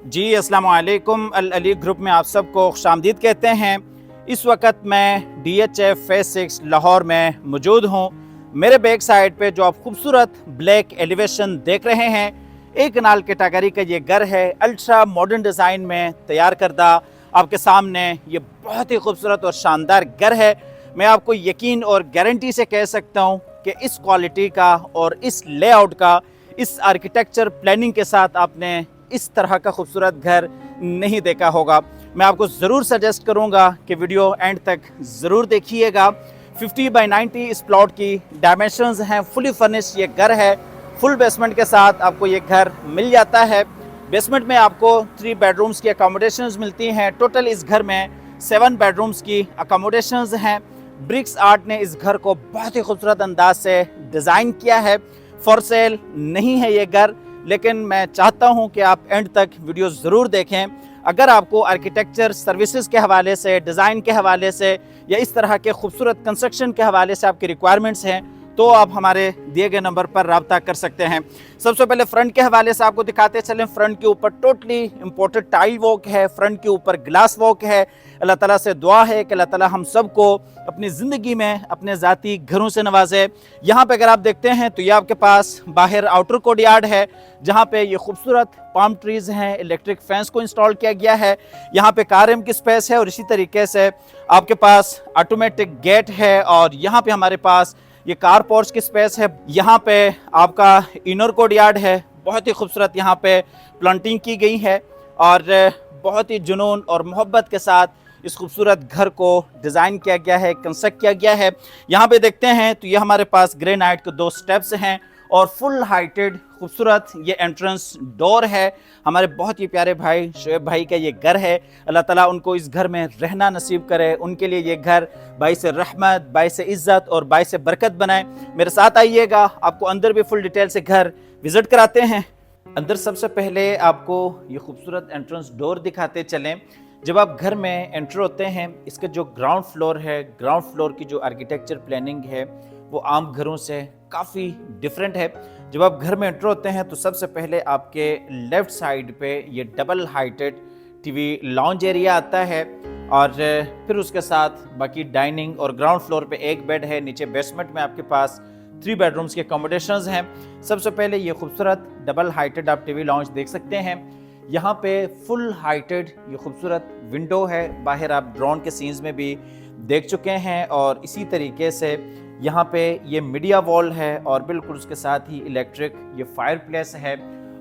जी अस्सलाम वालेकुम। अल अली ग्रुप में आप सबको खुशामदीद कहते हैं। इस वक्त मैं DHF फेज 6 लाहौर में मौजूद हूँ। मेरे बैक साइड पे जो आप खूबसूरत ब्लैक एलिवेशन देख रहे हैं, एक कनाल कैटेगरी का ये घर है। अल्ट्रा मॉडर्न डिज़ाइन में तैयार करदा आपके सामने ये बहुत ही खूबसूरत और शानदार घर है। मैं आपको यकीन और गारंटी से कह सकता हूँ कि इस क्वालिटी का और इस लेआउट का, इस आर्किटेक्चर प्लानिंग के साथ आपने इस तरह का खूबसूरत घर नहीं देखा होगा। मैं आपको ज़रूर सजेस्ट करूंगा कि वीडियो एंड तक ज़रूर देखिएगा। 50 बाई 90 इस प्लॉट की डायमेंशंस हैं। फुली फर्निश ये घर है। फुल बेसमेंट के साथ आपको ये घर मिल जाता है। बेसमेंट में आपको 3 बेडरूम्स की अकोमोडेशंस मिलती हैं। टोटल इस घर में 7 बेडरूम्स की अकोमोडेशंस हैं। ब्रिक्स आर्ट ने इस घर को बहुत ही खूबसूरत अंदाज से डिज़ाइन किया है। फॉर सेल नहीं है ये घर, लेकिन मैं चाहता हूं कि आप एंड तक वीडियो ज़रूर देखें। अगर आपको आर्किटेक्चर सर्विसेज के हवाले से, डिज़ाइन के हवाले से या इस तरह के खूबसूरत कंस्ट्रक्शन के हवाले से आपकी रिक्वायरमेंट्स हैं, तो आप हमारे दिए गए नंबर पर रब्ता कर सकते हैं। सबसे पहले फ्रंट के हवाले से आपको दिखाते चलें। फ्रंट के ऊपर टोटली इम्पोर्टेड टाइल वर्क है। फ्रंट के ऊपर ग्लास वर्क है। अल्लाह ताला से दुआ है कि अल्लाह ताला हम सबको अपनी ज़िंदगी में अपने ज़ाती घरों से नवाजे। यहाँ पे अगर आप देखते हैं तो ये आपके पास बाहर आउटर कोर्टयार्ड है, जहाँ पे ये खूबसूरत पाम ट्रीज़ हैं। इलेक्ट्रिक फैंस को इंस्टॉल किया गया है। यहाँ पे कार की स्पेस है और इसी तरीके से आपके पास ऑटोमेटिक गेट है। और यहाँ पे हमारे पास ये कार पोर्च की स्पेस है। यहाँ पे आपका इनर कोर्टयार्ड है। बहुत ही खूबसूरत यहाँ पे प्लांटिंग की गई है और बहुत ही जुनून और मोहब्बत के साथ इस खूबसूरत घर को डिज़ाइन किया गया है, कंस्ट्रक्ट किया गया है। यहाँ पे देखते हैं तो ये हमारे पास ग्रेनाइट के 2 स्टेप्स हैं और फुल हाइटेड खूबसूरत ये एंट्रेंस डोर है। हमारे बहुत ही प्यारे भाई शोएब भाई का ये घर है। अल्लाह ताला उनको इस घर में रहना नसीब करे। उनके लिए ये घर बाइस रहमत, बाइस इज़्ज़त और बाइस बरकत बनाए। मेरे साथ आइएगा, आपको अंदर भी फुल डिटेल से घर विज़िट कराते हैं। अंदर सबसे पहले आपको ये खूबसूरत एंट्रेंस डोर दिखाते चलें। जब आप घर में एंटर होते हैं, इसका जो ग्राउंड फ्लोर है, ग्राउंड फ्लोर की जो आर्किटेक्चर प्लानिंग है वो आम घरों से काफ़ी डिफरेंट है। जब आप घर में एंटर होते हैं तो सबसे पहले आपके लेफ़्ट साइड पे ये double heighted TV lounge area आता है और फिर उसके साथ बाकी डाइनिंग और ग्राउंड फ्लोर पे एक बेड है। नीचे बेसमेंट में आपके पास 3 बेडरूम्स के अकोमोडेशंस हैं। सबसे पहले ये खूबसूरत डबल हाइटेड आप टीवी लॉन्ज देख सकते हैं। यहाँ पे फुल हाइटेड ये खूबसूरत विंडो है। बाहर आप ड्रोन के सीन्स में भी देख चुके हैं। और इसी तरीके से यहाँ पे ये मीडिया वॉल है और बिल्कुल उसके साथ ही इलेक्ट्रिक ये फायर प्लेस है।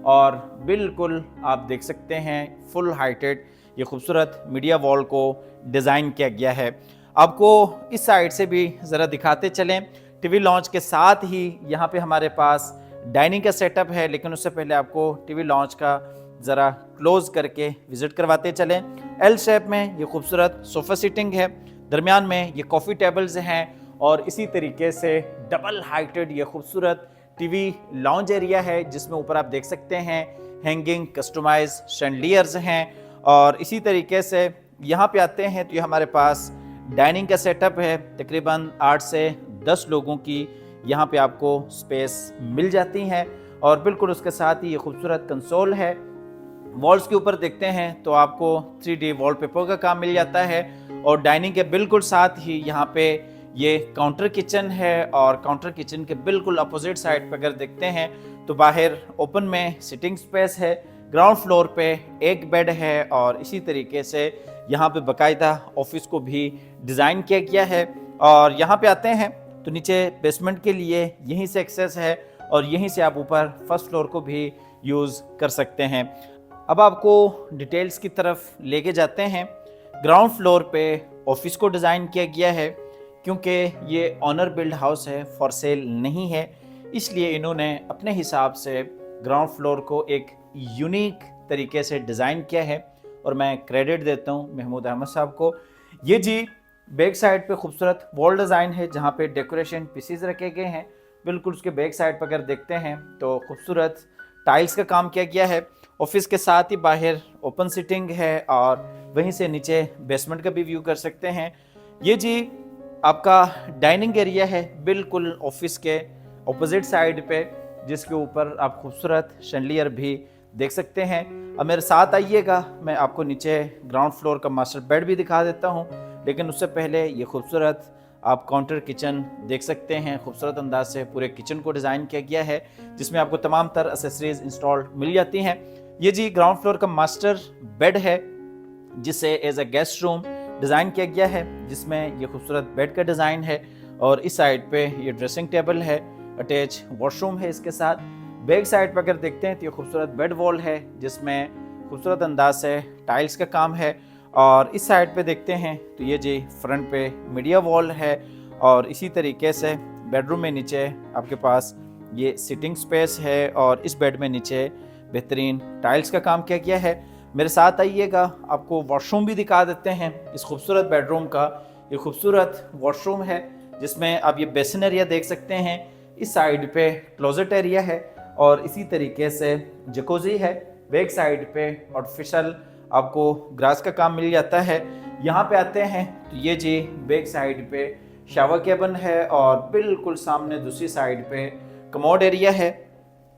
और बिल्कुल आप देख सकते हैं फुल हाइटेड ये खूबसूरत मीडिया वॉल को डिज़ाइन किया गया है। आपको इस साइड से भी ज़रा दिखाते चलें। टीवी लॉन्च के साथ ही यहाँ पे हमारे पास डाइनिंग का सेटअप है, लेकिन उससे पहले आपको टीवी लॉन्च का ज़रा क्लोज करके विज़िट करवाते चलें। एल शेप में ये खूबसूरत सोफ़ा सीटिंग है। दरमियान में ये कॉफ़ी टेबल्स हैं और इसी तरीके से डबल हाइटेड ये खूबसूरत टीवी लॉन्ज एरिया है, जिसमें ऊपर आप देख सकते हैं हैंगिंग कस्टमाइज शैंडलियर्स हैं। और इसी तरीके से यहाँ पे आते हैं तो ये हमारे पास डाइनिंग का सेटअप है। तकरीबन 8 से 10 लोगों की यहाँ पे आपको स्पेस मिल जाती हैं। और बिल्कुल उसके साथ ही ये खूबसूरत कंसोल है। वॉल्स के ऊपर देखते हैं तो आपको 3D वॉलपेपर का काम मिल जाता है। और डाइनिंग के बिल्कुल साथ ही यहाँ पे ये काउंटर किचन है। और काउंटर किचन के बिल्कुल अपोजिट साइड पे अगर देखते हैं तो बाहर ओपन में सिटिंग स्पेस है। ग्राउंड फ्लोर पे एक बेड है और इसी तरीके से यहाँ पे बाकायदा ऑफिस को भी डिज़ाइन किया गया है। और यहाँ पे आते हैं तो नीचे बेसमेंट के लिए यहीं से एक्सेस है और यहीं से आप ऊपर फर्स्ट फ्लोर को भी यूज़ कर सकते हैं। अब आपको डिटेल्स की तरफ लेके जाते हैं। ग्राउंड फ्लोर पे ऑफिस को डिज़ाइन किया गया है। क्योंकि ये ऑनर बिल्ड हाउस है, फॉर सेल नहीं है, इसलिए इन्होंने अपने हिसाब से ग्राउंड फ्लोर को एक यूनिक तरीके से डिज़ाइन किया है। और मैं क्रेडिट देता हूँ महमूद अहमद साहब को। ये जी बैक साइड पे खूबसूरत वॉल डिज़ाइन है, जहाँ पे डेकोरेशन पीसीज रखे गए हैं। बिल्कुल उसके बैक साइड पर अगर देखते हैं तो खूबसूरत टाइल्स का काम किया गया है। ऑफिस के साथ ही बाहर ओपन सिटिंग है और वहीं से नीचे बेसमेंट का भी व्यू कर सकते हैं। ये जी आपका डाइनिंग एरिया है, बिल्कुल ऑफिस के ऑपोजिट साइड पे, जिसके ऊपर आप खूबसूरत शैंडलियर भी देख सकते हैं। अब मेरे साथ आइएगा, मैं आपको नीचे ग्राउंड फ्लोर का मास्टर बेड भी दिखा देता हूँ। लेकिन उससे पहले ये खूबसूरत आप काउंटर किचन देख सकते हैं। खूबसूरत अंदाज से पूरे किचन को डिज़ाइन किया गया है, जिसमें आपको तमाम तर एसेसरीज इंस्टॉल्ड मिल जाती हैं। ये जी ग्राउंड फ्लोर का मास्टर बेड है, जिसे as a guest room design किया गया है, जिसमें ये खूबसूरत बेड का डिज़ाइन है। और इस साइड पे ये ड्रेसिंग टेबल है, अटैच वॉशरूम है इसके साथ। बैक साइड पर अगर देखते हैं तो ये खूबसूरत बेड वॉल है, जिसमें खूबसूरत अंदाज से टाइल्स का काम है। और इस साइड पे देखते हैं तो ये जी फ्रंट पे मीडिया वॉल है। और इसी तरीके से बेडरूम में नीचे आपके पास ये सिटिंग स्पेस है, और इस बेड में नीचे बेहतरीन टाइल्स का काम किया गया है। मेरे साथ आइएगा, आपको वॉशरूम भी दिखा देते हैं। इस खूबसूरत बेडरूम का ये खूबसूरत वॉशरूम है, जिसमें आप ये बेसिन एरिया देख सकते हैं। इस साइड पे क्लोजेट एरिया है, और इसी तरीके से जकूजी है। बैक साइड पे आर्टिफिशियल आपको ग्रास का काम मिल जाता है। यहाँ पे आते हैं तो ये जी बैक साइड पे शावर केबिन है, और बिल्कुल सामने दूसरी साइड पे कमोड एरिया है।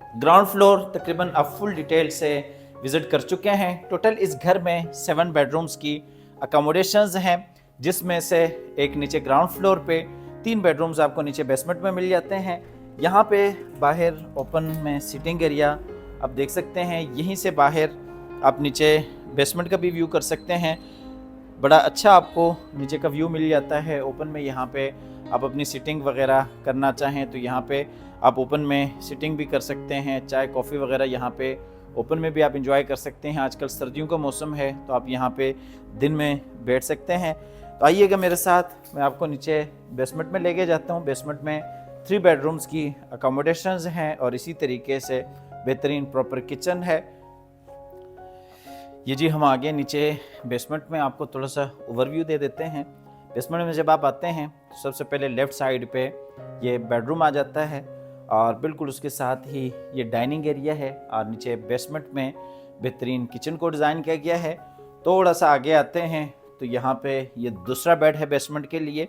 ग्राउंड फ्लोर तकरीबन आप फुल डिटेल से विजिट कर चुके हैं। टोटल इस घर में 7 बेडरूम्स की अकोमोडेशंस हैं, जिसमें से एक नीचे ग्राउंड फ्लोर पे 3 बेडरूम्स आपको नीचे बेसमेंट में मिल जाते हैं। यहाँ पे बाहर ओपन में सिटिंग एरिया आप देख सकते हैं। यहीं से बाहर आप नीचे बेसमेंट का भी व्यू कर सकते हैं। बड़ा अच्छा आपको नीचे का व्यू मिल जाता है ओपन में। यहाँ पे आप अपनी सिटिंग वगैरह करना चाहें तो यहाँ पे आप ओपन में सिटिंग भी कर सकते हैं। चाय कॉफ़ी वगैरह यहाँ पे ओपन में भी आप इंजॉय कर सकते हैं। आजकल सर्दियों का मौसम है, तो आप यहाँ पे दिन में बैठ सकते हैं। तो आइएगा मेरे साथ, मैं आपको नीचे बेसमेंट में लेके जाता हूँ। बेसमेंट में 3 बेडरूम्स की अकोमोडेशंस हैं, और इसी तरीके से बेहतरीन प्रॉपर किचन है। ये जी हम आगे नीचे बेसमेंट में आपको थोड़ा सा ओवरव्यू दे देते हैं। बेसमेंट में जब आप आते हैं तो सबसे पहले लेफ़्ट साइड पे ये बेडरूम आ जाता है, और बिल्कुल उसके साथ ही ये डाइनिंग एरिया है, और नीचे बेसमेंट में बेहतरीन किचन को डिज़ाइन किया गया है। थोड़ा सा आगे आते हैं तो यहाँ पे ये दूसरा बेड है बेसमेंट के लिए,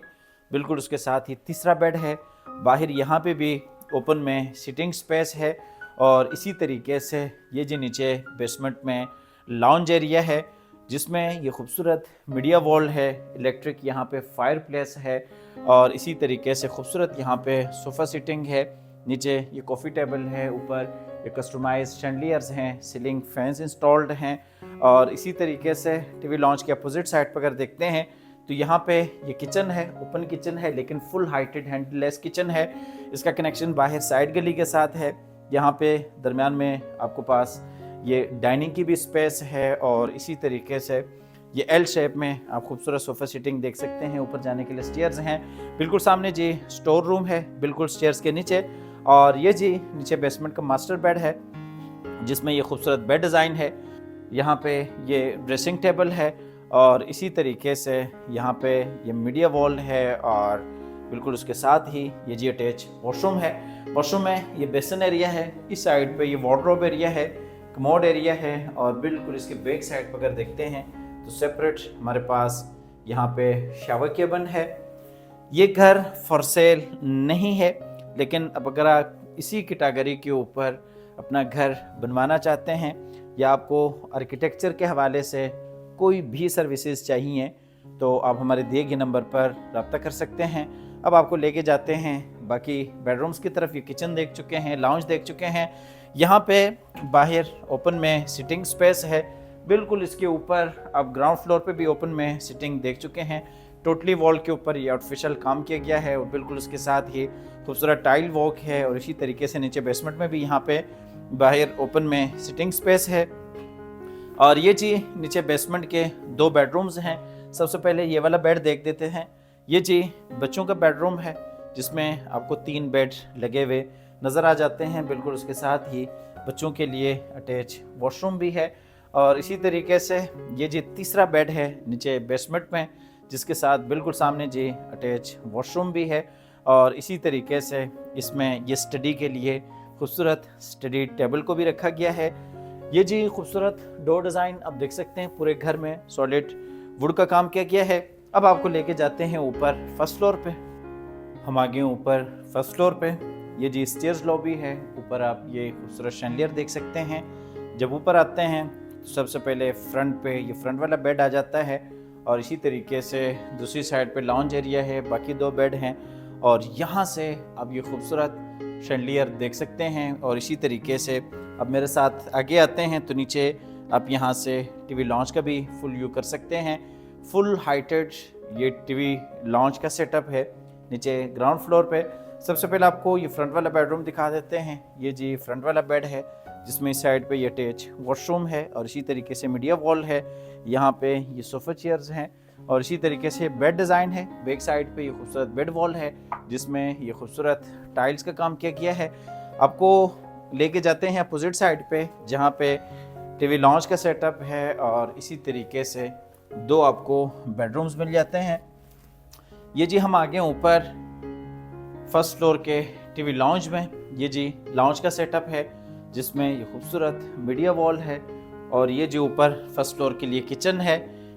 बिल्कुल उसके साथ ही तीसरा बेड है। बाहर यहाँ पे भी ओपन में सिटिंग स्पेस है, और इसी तरीके से ये जी नीचे बेसमेंट में लाउंज एरिया है, जिसमें ये खूबसूरत मीडिया वॉल है, इलेक्ट्रिक यहाँ पे फायर प्लेस है, और इसी तरीके से खूबसूरत यहाँ पे सोफ़ा सिटिंग है। नीचे ये कॉफ़ी टेबल है, ऊपर ये कस्टमाइज शैंडलियर्स हैं, सीलिंग फैंस इंस्टॉल्ड हैं। और इसी तरीके से टीवी लॉन्च के अपोजिट साइड पर अगर देखते हैं तो यहाँ पे ये किचन है, ओपन किचन है, लेकिन फुल हाइटेड हैंडलेस किचन है। इसका कनेक्शन बाहर साइड गली के साथ है। यहाँ पे दरमियान में आपको पास ये डाइनिंग की भी स्पेस है, और इसी तरीके से ये एल शेप में आप खूबसूरत सोफ़ा सीटिंग देख सकते हैं। ऊपर जाने के लिए स्टेयर्स हैं। बिल्कुल सामने जी स्टोर रूम है, बिल्कुल स्टेयर्स के नीचे। और ये जी नीचे बेसमेंट का मास्टर बेड है, जिसमें ये खूबसूरत बेड डिज़ाइन है। यहाँ पे ये ड्रेसिंग टेबल है, और इसी तरीके से यहाँ पे ये मीडिया वॉल है, और बिल्कुल उसके साथ ही ये जी अटैच वॉशरूम है। वॉशरूम में ये बेसिन एरिया है, इस साइड पे ये वार्डरोब एरिया है, कमोड एरिया है, और बिल्कुल इसके बैक साइड पर अगर देखते हैं तो सेपरेट हमारे पास यहाँ पे शावर केबिन है। ये घर फॉर सेल नहीं है, लेकिन अब अगर आप इसी कैटेगरी के ऊपर अपना घर बनवाना चाहते हैं, या आपको आर्किटेक्चर के हवाले से कोई भी सर्विसेज चाहिए, तो आप हमारे दिए गए नंबर पर रब्ता कर सकते हैं। अब आपको लेके जाते हैं बाकी बेडरूम्स की तरफ। ये किचन देख चुके हैं, लाउंज देख चुके हैं। यहाँ पे बाहर ओपन में सिटिंग स्पेस है, बिल्कुल इसके ऊपर आप ग्राउंड फ्लोर पे भी ओपन में सिटिंग देख चुके हैं। टोटली वॉल के ऊपर ये आर्टिफिशियल काम किया गया है, और बिल्कुल उसके साथ ही खूबसूरत टाइल वॉक है। और इसी तरीके से नीचे बेसमेंट में भी यहाँ पे बाहर ओपन में सिटिंग स्पेस है। और ये जी नीचे बेसमेंट के 2 बेडरूम्स हैं। सबसे पहले ये वाला बेड देख देते हैं। ये जी बच्चों का बेडरूम है, जिसमें आपको 3 बेड लगे हुए नज़र आ जाते हैं। बिल्कुल उसके साथ ही बच्चों के लिए अटैच वॉशरूम भी है। और इसी तरीके से ये जी तीसरा बेड है नीचे बेसमेंट में, जिसके साथ बिल्कुल सामने जी अटैच वॉशरूम भी है। और इसी तरीके से इसमें ये स्टडी के लिए खूबसूरत स्टडी टेबल को भी रखा गया है। ये जी खूबसूरत डोर डिज़ाइन आप देख सकते हैं, पूरे घर में सॉलिड वुड का काम किया गया है। अब आपको लेके जाते हैं ऊपर फर्स्ट फ्लोर पे। हम आ गए ऊपर फर्स्ट फ्लोर पे। ये जी स्टेयर्स लॉबी है, ऊपर आप ये खूबसूरत शैंडलियर देख सकते हैं। जब ऊपर आते हैं सबसे पहले फ्रंट पे ये फ्रंट वाला बेड आ जाता है और इसी तरीके से दूसरी साइड पे लॉन्ज एरिया है, बाकी 2 बेड हैं और यहाँ से आप ये खूबसूरत शैंडलियर देख सकते हैं। और इसी तरीके से अब मेरे साथ आगे आते हैं तो नीचे आप यहाँ से टीवी लॉन्च का भी फुल व्यू कर सकते हैं। फुल हाइटेड ये टीवी लॉन्च का सेटअप है नीचे ग्राउंड फ्लोर पे। सबसे पहले आपको ये फ्रंट वाला बेडरूम दिखा देते हैं। ये जी फ्रंट वाला बेड है जिसमें इस साइड पे ये अटैच वॉशरूम है और इसी तरीके से मीडिया वॉल है। यहाँ पे ये सोफ़ा चेयर्स हैं और इसी तरीके से बेड डिज़ाइन है। बैक साइड पे ये खूबसूरत बेड वॉल है जिसमें ये खूबसूरत टाइल्स का काम किया गया है। आपको लेके जाते हैं अपोजिट साइड पे जहाँ पे टीवी लॉन्च का सेटअप है और इसी तरीके से 2 आपको बेडरूम्स मिल जाते हैं। ये जी हम आगे ऊपर फर्स्ट फ्लोर के टीवी लॉन्च में, ये जी लॉन्च का सेटअप है जिसमें ये खूबसूरत मीडिया वॉल है और ये जो ऊपर फर्स्ट फ्लोर के लिए किचन है।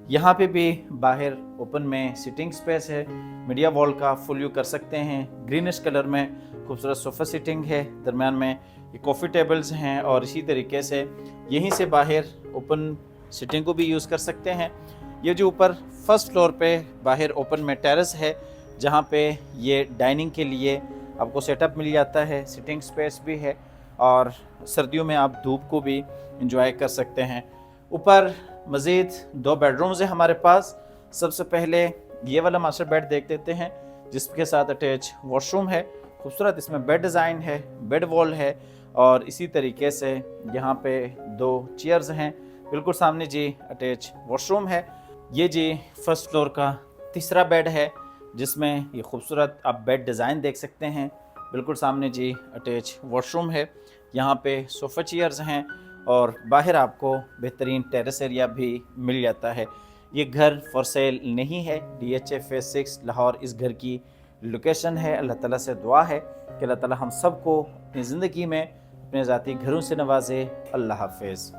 यहाँ पे भी बाहर ओपन में सिटिंग स्पेस है। मीडिया वॉल का फुल व्यू कर सकते हैं। ग्रीनिश कलर में खूबसूरत सोफ़ा सिटिंग है, दरम्यान में ये कॉफ़ी टेबल्स हैं और इसी तरीके से यहीं से बाहर ओपन सिटिंग को भी यूज़ कर सकते हैं। ये जो ऊपर फर्स्ट फ्लोर पे बाहर ओपन में टेरेस है जहाँ पे ये डाइनिंग के लिए आपको सेटअप मिल जाता है, सिटिंग स्पेस भी है और सर्दियों में आप धूप को भी इंजॉय कर सकते हैं। ऊपर मज़ीद 2 बेडरूम्स हैं हमारे पास। सबसे पहले ये वाला मास्टर बेड देख लेते हैं जिसके साथ अटैच वॉशरूम है। खूबसूरत इसमें बेड डिज़ाइन है, बेड वॉल है और इसी तरीके से यहाँ पे 2 चेयर्स हैं। बिल्कुल सामने जी अटैच वॉशरूम है। ये जी फर्स्ट फ्लोर का तीसरा बेड है जिसमें ये खूबसूरत आप बेड डिज़ाइन देख सकते हैं। बिल्कुल सामने जी अटैच वॉशरूम है। यहाँ पे सोफ़ा चेयर्स हैं और बाहर आपको बेहतरीन टेरेस एरिया भी मिल जाता है। ये घर फॉर सेल नहीं है। DHA फेज़ 6 लाहौर इस घर की लोकेशन है। अल्लाह ताला से दुआ है कि अल्लाह ताला हम सबको अपनी ज़िंदगी में अपने ज़ाती घरों से नवाजे। अल्लाह हाफ़िज़।